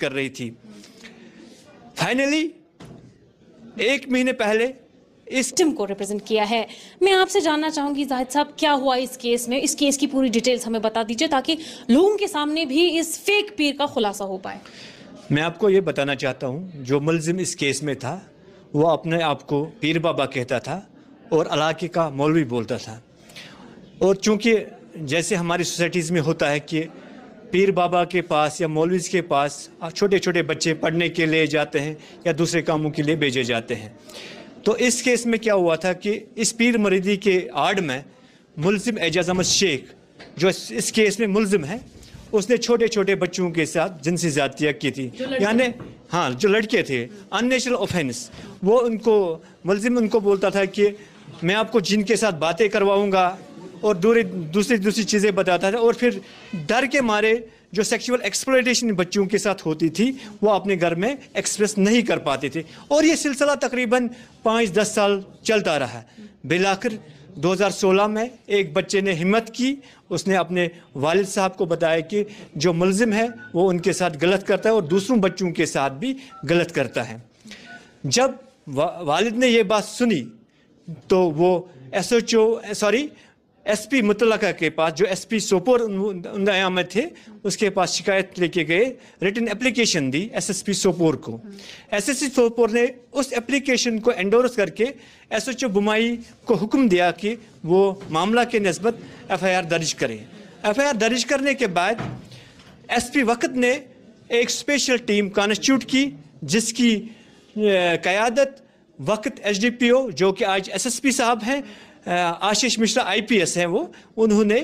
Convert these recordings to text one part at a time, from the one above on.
कर रही थी। फाइनली 1 महीने पहले इस टीम को रिप्रेजेंट किया है। मैं आपसे जानना चाहूंगी जाहिद साहब, क्या हुआ इस केस में? इस केस की पूरी डिटेल्स हमें बता दीजिए ताकि लोगों के सामने भी इस फेक पीर का खुलासा हो पाए। मैं आपको ये बताना चाहता हूँ, जो मुलजिम इस केस में था वो अपने आप को पीर बाबा कहता था और इलाके का मौलवी बोलता था। और चूँकि जैसे हमारी सोसाइटीज़ में होता है कि पीर बाबा के पास या मौलवी के पास छोटे छोटे बच्चे पढ़ने के लिए जाते हैं या दूसरे कामों के लिए भेजे जाते हैं, तो इस केस में क्या हुआ था कि इस पीर मरीदी के आड़ में मुलजिम एजाज अहमद शेख, जो इस केस में मुलजिम है, उसने छोटे छोटे बच्चों के साथ जिनसी ज़्यादतियाँ की थी। यानी हाँ, जो लड़के थे, अननेचुरल ऑफेंस, वो उनको मुलजिम उनको बोलता था कि मैं आपको जिन के साथ बातें करवाऊँगा और दूसरी चीज़ें बताता था, और फिर डर के मारे जो सेक्सुअल एक्सप्लॉयटेशन बच्चों के साथ होती थी वो अपने घर में एक्सप्रेस नहीं कर पाते थे। और ये सिलसिला तकरीबन 5-10 साल चलता रहा। बिलाखिर 2016 में एक बच्चे ने हिम्मत की, उसने अपने वालिद साहब को बताया कि जो मुलजिम है वो उनके साथ गलत करता है और दूसरों बच्चों के साथ भी गलत करता है। जब वालिद ने ये बात सुनी तो वो एसपी मुतलका के पास, जो एसपी सोपोर उन्नाया में थे, उसके पास शिकायत लेके गए, रिटन एप्लीकेशन दी एसएसपी सोपोर को। एसएसपी सोपोर ने उस एप्लीकेशन को एंडोर्स करके एसएचओ बुमाई को हुक्म दिया कि वो मामला के निस्बत एफआईआर दर्ज करें। एफआईआर दर्ज करने के बाद एसपी वक्त ने एक स्पेशल टीम कॉन्स्टिट्यूट की, जिसकी क़यादत वक्त एसडीपीओ, जो कि आज एसएसपी साहब हैं, आशीष मिश्रा आईपीएस हैं, उन्होंने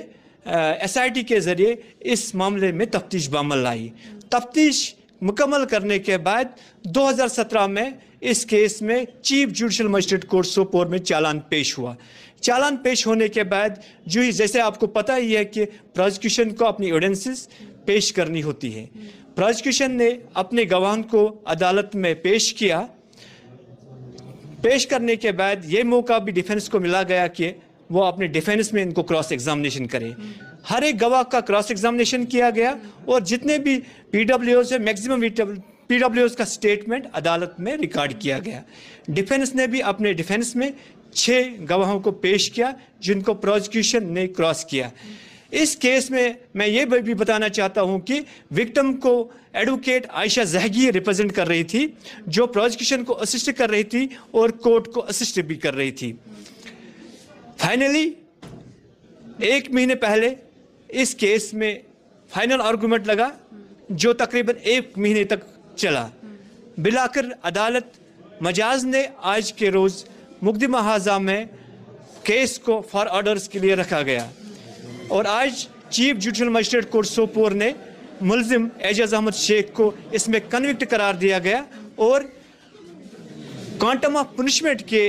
एसआईटी के ज़रिए इस मामले में तफ्तीश बामल लाई। तफ्तीश मुकम्मल करने के बाद 2017 में इस केस में chief judicial magistrate court Sopore में चालान पेश हुआ। चालान पेश होने के बाद जैसे आपको पता ही है कि प्रोसिक्यूशन को अपनी एविडेंसेस पेश करनी होती है। प्रोसिक्यूशन ने अपने गवाह को अदालत में पेश किया। पेश करने के बाद ये मौका भी डिफेंस को मिला गया कि वो अपने डिफेंस में इनको क्रॉस एग्जामिनेशन करें। हर एक गवाह का क्रॉस एग्जामिनेशन किया गया और जितने भी पीडब्ल्यूओज है, मैक्सिमम पीडब्ल्यूओज का स्टेटमेंट अदालत में रिकॉर्ड किया गया। डिफेंस ने भी अपने डिफेंस में 6 गवाहों को पेश किया जिनको प्रोसिक्यूशन ने क्रॉस किया। इस केस में मैं ये भी बताना चाहता हूँ कि विक्टिम को एडवोकेट आयशा जहगी रिप्रेजेंट कर रही थी, जो प्रोसिक्यूशन को असिस्ट कर रही थी और कोर्ट को असिस्ट भी कर रही थी। फाइनली 1 महीने पहले इस केस में फाइनल आर्गूमेंट लगा, जो तकरीबन 1 महीने तक चला। बिलाखिर अदालत मजाज ने आज के रोज़ मुकदमा हाजा में केस को फॉर ऑर्डर्स के लिए रखा गया और आज chief judicial magistrate court Sopore ने मुलजिम एजाज अहमद शेख को इसमें कन्विक्ट करार दिया गया और क्वांटम ऑफ पनिशमेंट के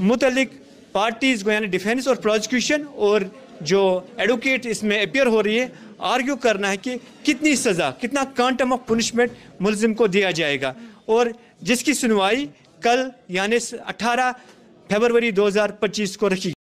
मुतालिक पार्टीज़ को, यानी डिफेंस और प्रोसिक्यूशन और जो एडवोकेट इसमें अपीयर हो रही है, आर्ग्यू करना है कि कितनी सज़ा, कितना क्वांटम ऑफ पनिशमेंट मुलजिम को दिया जाएगा, और जिसकी सुनवाई कल यानी 18 फरवरी 2025 को रखी